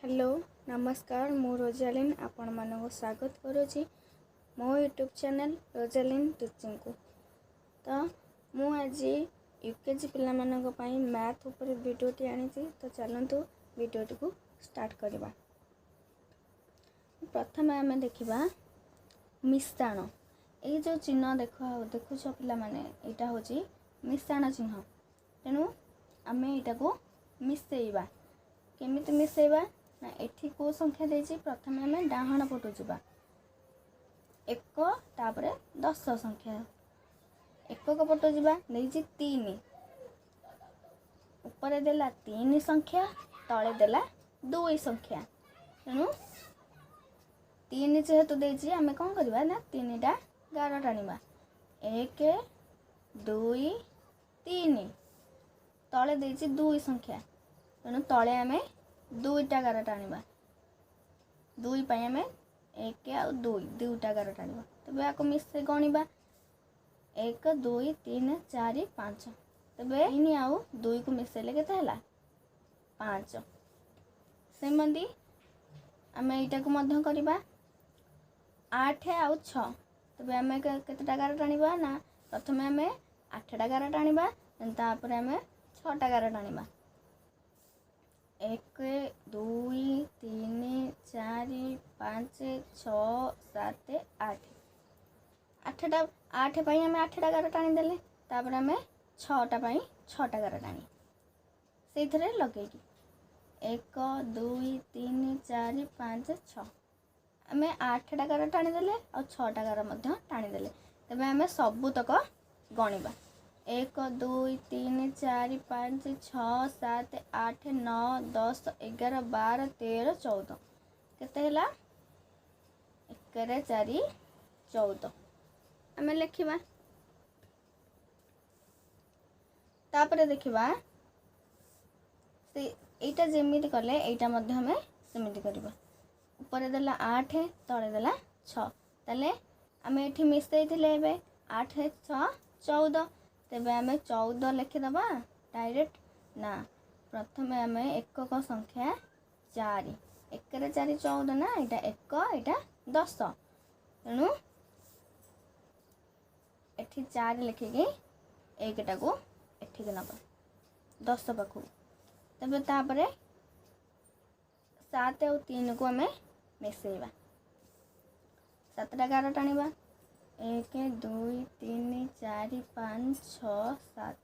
Hello नमस्कार मु Rosalind आपण मानक स्वागत करुच्ची मो यूट्यूब चैनल रोजालिन टीचिंग को। तो मु आज यूकेजी पिला मानक पई मैथ ऊपर वीडियोटी आनी तो चलतु वीडियोटी को स्टार्ट करवा। प्रथम आम देखा मिश्रण ये जो चिन्ह देखुछ पिला माने एटा होची मिश्रण चिन्ह। तेणु आम यहाँ को मिसेइबा केमिति मिसेइबा ना एठी को संख्या देछि प्रथम आम डाहाण पटु जिबा एक तापरे 10 संख्या एक पटु जिबा देछि 3 ऊपर देला 3 संख्या तळे देला 2 संख्या। तेणु 3 जेहेतु देछि आम कौन करबा ना 3 टा गार टाणिबा 1 2 3 तळे देछि 2 संख्या। तेणु तळे आम 2 टा गार टाणिबा 2 पई आम 1 आ 2 टा गार टाणिबा। तबे आको मिसे गणिबा 1 2 3 4 5 तबे 3 आ 2 को मिसेले केते हला 5। सेमंदी आम एटा को मध्य करबा 8 आ 6 तबे आम केतेटा गार टाणिबा ना प्रथमे आम 8 टा गार टाणिबा तापर आम 6 टा गार टाणिबा 1 2 3 4 5 6 7 8 8 पई आम 8 टा गार टाणी देले तापर आम 6 टा पई 6 टा गार टाणी से थरे लगेगी 1 2 3 4 5 6 आम 8 टा गार टाणी देले और 6 टा गार मध्य टाणी देले। तबे आम सबुतक गणिबा 1 2 3 4 5 6 7 8 9 10 11 12 13 14 केते हला 1 4 14 आम लिखिबा। तापरे देखिबा से एटा जेमिति कले एटा मध्य हमें सेमिति करबा ऊपर देला 8 तळे देला 6 ताले आम एठी मिसई थिले एबे 8 6 14 तेबे आम 14 लिखिदबा डायरेक्ट ना प्रथम आम एकक संख्या 4 1 रे 4 14 ना एटा 1 एटा 10 तेणु एठी 4 लिखिकी एकटा को एठी के नबा 10 पाखु तबे तापरे 7 और 3 को आम मिसेइबा 7 टा गार टाणिबा 1 2 3 4 5 6 7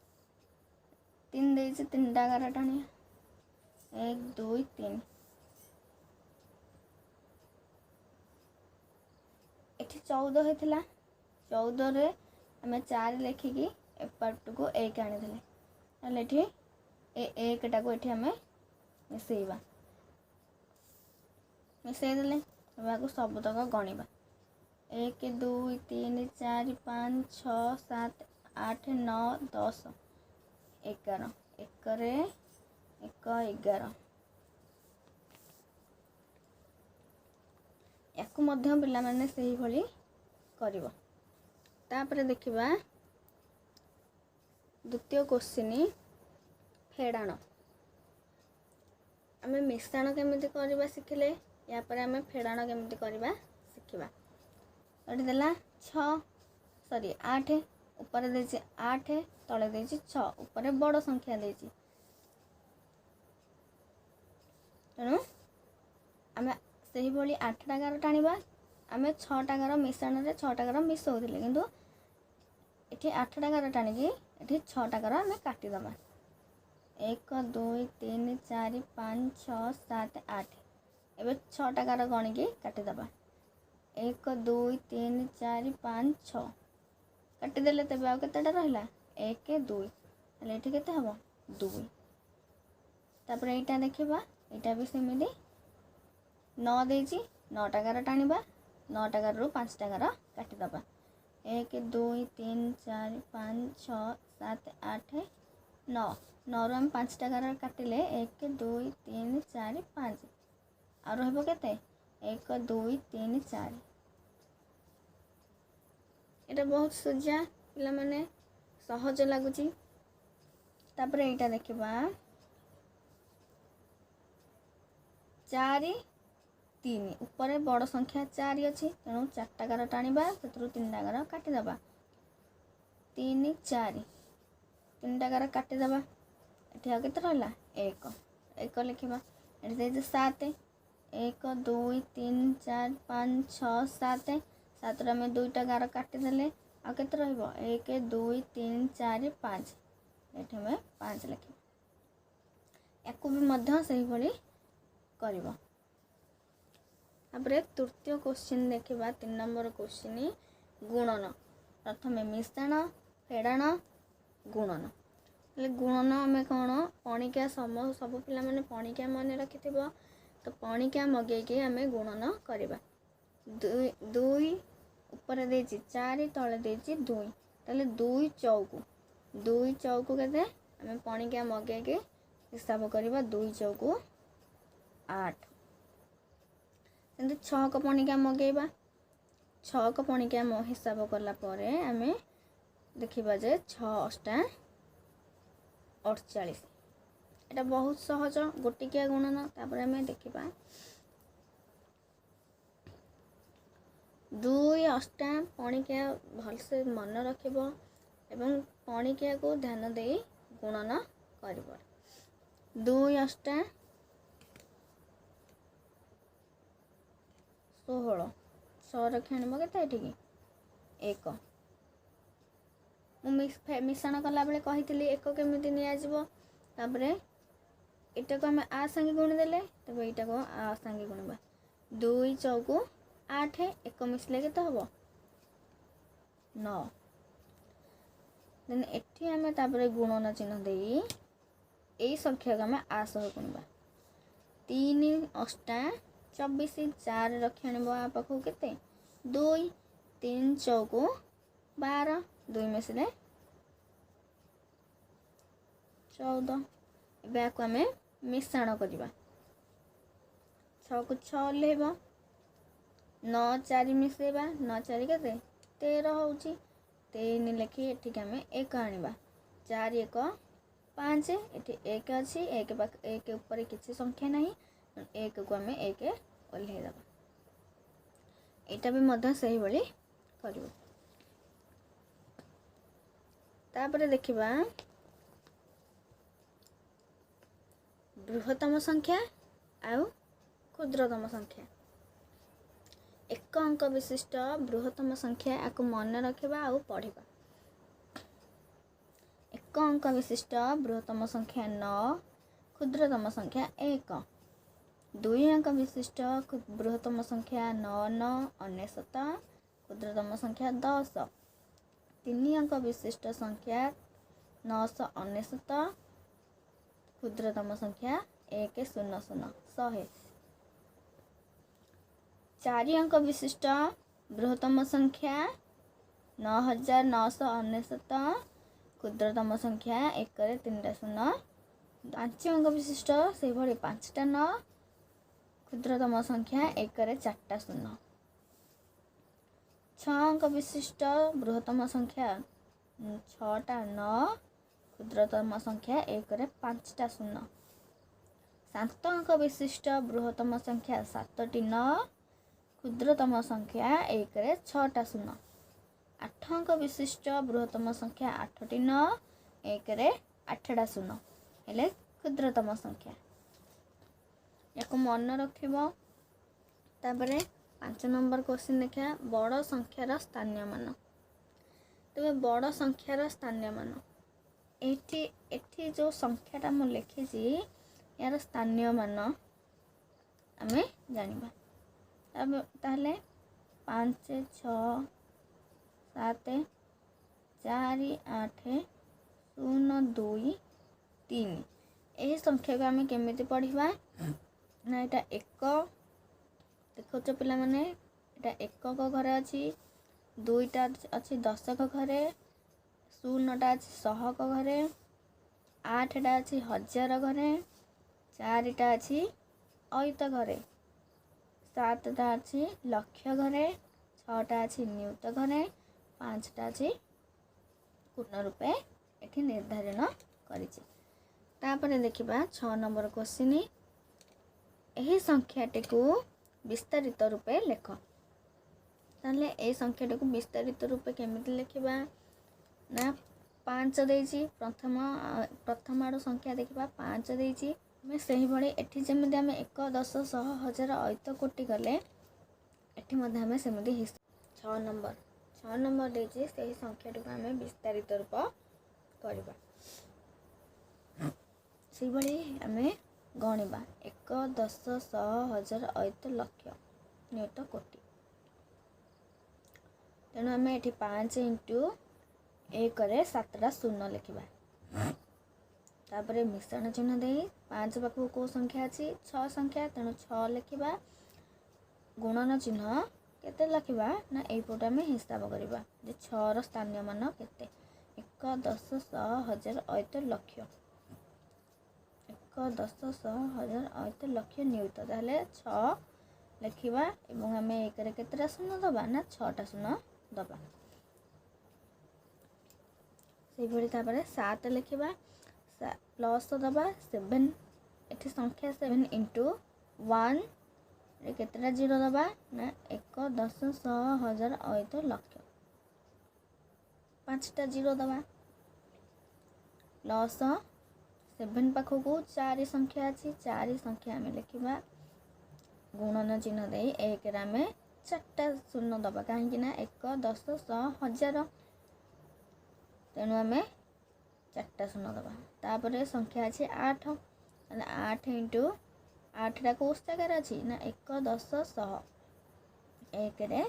3 देछि 3 टा गार टाणिया 1 2 3 एठी 14 हेतिला 14 रे आमे 4 लेखिकी एपार्ट को 1 आनी देले ताले एठी ए 1 टा को एठी आमे मिसेइबा मिसेइ देले तबा को सबतक गणिबा 1 2 3 4 5 6 7 8 9 10 11 1 रे 1 11 याकु मध्य पिला माने सही भली करिवो। तापरे देखिबा द्वितीय क्वेश्चन फेडाण आमे मिश्रण केमिति करबा सिखिले या पर आमे फेडाण केमिति करबा सिखिबा। एठी देला 6 सॉरी 8 ऊपर देछि 8 तळे देछि 6 ऊपर बड़ संख्या देछि तेणु आमे सही भली 8 टा गार टाणिबा आमे 6 टा गार मिश्रण रे 6 टा गार मिसौथिले किंतु एठी 8 टा गार टाणिकी एठी 6 टा गार आमे काटि दबा 1 2 3 4 5 6 7 8 एबे 6 टा गार गणिकी काटि दबा 1 2 3 4 5 6 काटि देले तबे आ केतेटा रहला 1 2 ताले एठी केते हबो 2 तापर एटा देखिबा एटा भी सेमिति 9 देछि 9 टा गार टाणिबा 9 टा गार रो 5 टा गार काटि दबा 1 2 3 4 5 6 7 8 9 9 रो हम 5 टा गार काटिले 1 2 3 4 5 आ रहबो केते 1 2 3 4 एटा बहुत सोजा पिला माने सहज लागुची। तापर एटा देखिबा 4 3 ऊपर बड़ संख्या 4 अच्छी तेणु 4टा गार टाणिबा से 3टा गार काटिदेबा 3 4 3टा गार काटिदेबा एठी आ केते रहला 1 1 लिखिबा एठी दे 7 1 2 3 4 5 6 7 7 रे में 2टा गार काटिदेले आ केते रहइबो 1 2 3 4 5 एठी में 5 लिखिबा याकू भी मध्य सही भली करिबो। तापर तृतीय क्वेश्चन देखिबा 3 नंबर क्वेश्चन गुणन प्रथमे मिश्रण फेड़ाण गुणन गुणन आम कौन पणिका सब पिला माने पणिका मन रखि तो पणिका मगेकी आम गुणन करवा 2 ऊपर दे 4 तले दे 2 ताले 2 चौकू के आम पणिका मगेकी हिसाब करवा 2 चौकू 8 सेमती 6 को पणिका मगेबा 6 को पणिका हिसाब कला परे आम देखिबा जे 6 8 48 एटा बहुत सहज गोटिकिया गुणन। तापर आम देखिबा 2 8 पणिका भलसे मन रखिबो एवं पणिका को ध्यान दे गुणन करिबो 2 8 16 6 रखि आनिबो केते एठी 1 मिश्रण कला बेले कही 1 केमिति नि आजिबो तापरे एटा को आम आ संगे गुणी देले तब एटा को आ संगे गुणबा 2 चौकू 8 1 मिसले केते हबो 9 देन एठी आम तापरे गुणन चिन्ह देई एई संख्या को आम आ सह गुणबा 3 8 24 4 रखि आनिबो आ पाखु केते 2 3 चौकू 12 2 मिसले 14 एबे आको आम मिश्रण करवा 6 को 6 लेबा 9 4 मिसेबा 9 4 केते 13 होउची 3 लिखि एठी आम 1 आनिबा 4 1 5 एठी 1 अछि 1 ऊपर किसी संख्या नहीं 1 को आम 1 ओल्हे दबा एटा भी मध्य सही भली करिवो। तापर देखिबा बृहत्तम संख्या आउ क्षुद्रतम संख्या 1 अंक विशिष्ट बृहत्तम संख्या आको मन रखिबा आउ पढ़िबा 1 अंक विशिष्ट बृहत्तम संख्या 9 क्षुद्रतम संख्या 1 2 अंक विशिष्ट बृहत्तम संख्या 9 9 99 क्षुद्रतम संख्या 10 3 अंक विशिष्ट संख्या 999 क्षुद्रतम संख्या 1 0 0 100 4 अंक विशिष्ट बृहत्तम संख्या 9999 क्षुद्रतम संख्या 1 3 0 5 अंक विशिष्ट से भली 5टा 9 क्षुद्रतम संख्या 1 4टा 0 6 अंक विशिष्ट बृहत्तम संख्या 6टा 9 क्षुद्रतम संख्या 1 5टा 0 7 अंक विशिष्ट बृहत्तम संख्या 7टी 9 क्षुद्रतम संख्या 1 6टा 0 8 अंक विशिष्ट बृहत्तम संख्या 8टी 9 1 8टा 0 हेले क्षुद्रतम संख्या याको मन रखिबो। तापरे 5 नंबर क्वेश्चन देखा बड़ संख्यार स्थानीय मान तेज बड़ संख्यार स्थानीय मान एठी जो संख्याटा मु लिखी यार स्थानीय मान आम जानिबा ताहले 5 6 7 4 8 0 2 3 यही संख्या को आम केमिति पढ़िबा ना एटा 1 देखो पिला माने एटा 1 को घरे अच्छी 2टा अच्छी 10 को घरे 0टा अच्छी 100 को घरे 8टा अच्छी 1000 घरे 4टा अच्छी अयुत घरे 7टा अच्छी लक्ष घरे 6टा अच्छी नियुत घरे 5टा अच्छी पूर्ण रूपे एठी निर्धारण करिछि। तापर देखिबा 6 नंबर क्वेश्चन ଏହି ସଂଖ୍ୟାଟିକୁ ବିସ୍ତାରିତ ରୂପେ ଲେଖ। ତାହେଲେ এই ସଂଖ୍ୟାଟିକୁ ବିସ୍ତାରିତ ରୂପେ କେମିତି ଲେଖିବା ନା 5 ଦେଇଛି। ପ୍ରଥମ ଆଡ଼ୁ ସଂଖ୍ୟା ଦେଖିବା 5 ଦେଇଛି। ଆମେ ସେହିଭଳି ଏଠି ଯେମିତି ଆମେ 1 10 100 1000 ଅୟୁତ କୋଟି କଲେ ଏଠି ମଧ୍ୟ ଆମେ ସେମିତି 6 ନମ୍ବର ଦେଇଛି। ସେହି ସଂଖ୍ୟାଟିକୁ ଆମେ ବିସ୍ତାରିତ ରୂପ କରିବା। ସେହିଭଳି ଆମେ ଗଣିବା 1 10 100 1000 ଅୟୁତ ଲକ୍ଷ ନିୟୁତ କୋଟି। ତେଣୁ ଆମେ ଏଠି 5 ଇଣ୍ଟୁ 1ରେ 7ଟା ଶୂନ ଲେଖିବା। ତାପରେ ମିଶ୍ରଣ ଚିହ୍ନ ଦେଇ 5 ପାଖକୁ କେଉଁ ସଂଖ୍ୟା ଅଛି 6 ସଂଖ୍ୟା, ତେଣୁ 6 ଲେଖିବା। ଗୁଣନ ଚିହ୍ନ କେତେ ଲେଖିବା ନା ଏଇପଟେ ଆମେ ହିସାବ କରିବା ଯେ 6ର ସ୍ଥାନୀୟ ମାନ କେତେ। 1 10 100 1000 ଅୟୁତ ଲକ୍ଷ। 1 10 100 1000 ଅୟୁତ ଲକ୍ଷ ନିୟୁତ। ତାହେଲେ 6 ଲେଖିବା ଏବଂ ଆମେ 1ରେ କେତେଟା ଶୂନ ଦେବା ନା 6ଟା ଶୂନ ଦେବା। ସେଇଭଳି ତାପରେ 7 ଲେଖିବା ପ୍ଲସ୍ ଦେବା 7। ଏଠି ସଂଖ୍ୟା 7 ଇଣ୍ଟୁ 1ରେ କେତେଟା ଜିରୋ ଦେବା ନା 1 10 100 1000 ଅୟୁତ ଲକ୍ଷ। 5ଟା ଜିରୋ ଦେବା ପ୍ଲସ୍ 7 ପାଖକୁ 4 ସଂଖ୍ୟା ଅଛି। 4 ସଂଖ୍ୟା ଆମେ ଲେଖିବା। ଗୁଣନ ଚିହ୍ନ ଦେଇ 1ରେ ଆମେ 4ଟା ଶୂନ ଦେବା କାହିଁକି ନା 1 10 100 1000, ତେଣୁ ଆମେ 4ଟା ଶୂନ ଦେବା। ତାପରେ ସଂଖ୍ୟା ଅଛି 8। ତାହେଲେ 8 ଇଣ୍ଟୁ 8ଟା କେଉଁ ଜାଗାରେ ଅଛି ନା 1 10 100 1ରେ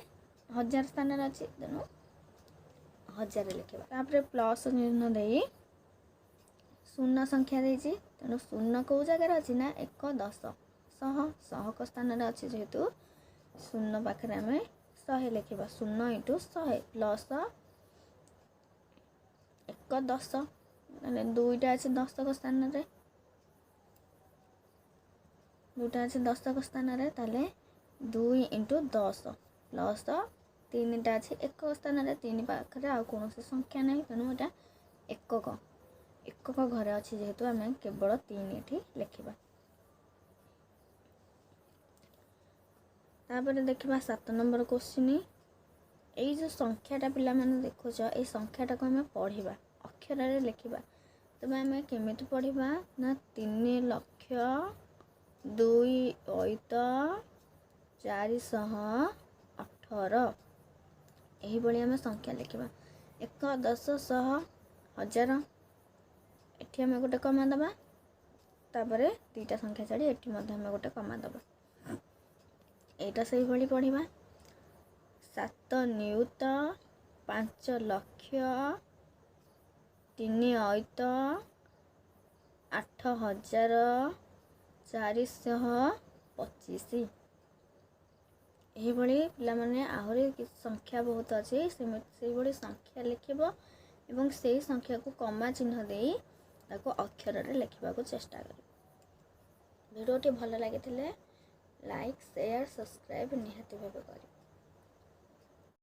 1000 ସ୍ଥାନରେ ଅଛି, ତେଣୁ 1000 ଲେଖିବା। ତାପରେ ପ୍ଲସ୍ ଚିହ୍ନ ଦେଇ ଶୂନ ସଂଖ୍ୟା ଦେଇଛି, ତେଣୁ ଶୂନ କେଉଁ ଜାଗାରେ ଅଛି ନା 1 10 100 ସ୍ଥାନରେ ଅଛି ଯେହେତୁ ଶୂନ ପାଖରେ ଆମେ 100 ଲେଖିବା। 0 ଇଣ୍ଟୁ 100 ପ୍ଲସ୍ 1 10, ମାନେ 2ଟା ଅଛି 10କ ସ୍ଥାନରେ, 2ଟା ଅଛି 10କ ସ୍ଥାନରେ। ତାହେଲେ 2 ଇଣ୍ଟୁ 10 ପ୍ଲସ୍ 3ଟା ଅଛି 1 ସ୍ଥାନରେ। 3 ପାଖରେ ଆଉ କୌଣସି ସଂଖ୍ୟା ନାହିଁ, ତେଣୁ ଏଇଟା ଏକକ ଘରେ ଅଛି ଯେହେତୁ ଆମେ କେବଳ 3 ଏଠି ଲେଖିବା। ତାପରେ ଦେଖିବା 7 ନମ୍ବର କ୍ୱେଶ୍ଚିନ୍। ଏଇ ଯେଉଁ ସଂଖ୍ୟାଟା ପିଲାମାନେ ଦେଖୁଛ, ଏଇ ସଂଖ୍ୟାଟାକୁ ଆମେ ପଢ଼ିବା, ଅକ୍ଷରରେ ଲେଖିବା। ତେବେ ଆମେ କେମିତି ପଢ଼ିବା ନା 3,02,418। ଏହିଭଳି ଆମେ ସଂଖ୍ୟା ଲେଖିବା। 1 10 100 1000, ଏଠି ଆମେ ଗୋଟେ କମା ଦେବା। ତାପରେ 2ଟା ସଂଖ୍ୟା ଛାଡ଼ି ଏଠି ମଧ୍ୟ ଆମେ ଗୋଟେ କମା ଦେବା। ଏଇଟା ସେଇଭଳି ପଢ଼ିବା। 7 ନିୟୁତ 5 ଲକ୍ଷ 3 ଅୟୁତ 8,425। ଏହିଭଳି ପିଲାମାନେ ଆହୁରି ସଂଖ୍ୟା ବହୁତ ଅଛି, ସେଇଭଳି ସଂଖ୍ୟା ଲେଖିବ ଏବଂ ସେଇ ସଂଖ୍ୟାକୁ କମା ଚିହ୍ନ ଦେଇ ତାକୁ ଅକ୍ଷରରେ ଲେଖିବାକୁ ଚେଷ୍ଟା କରିବ। ଭିଡ଼ିଓଟି ଭଲ ଲାଗିଥିଲେ ଲାଇକ୍ ସେୟାର ସବସ୍କ୍ରାଇବ୍ ନିହାତି ଭାବେ କରିବ।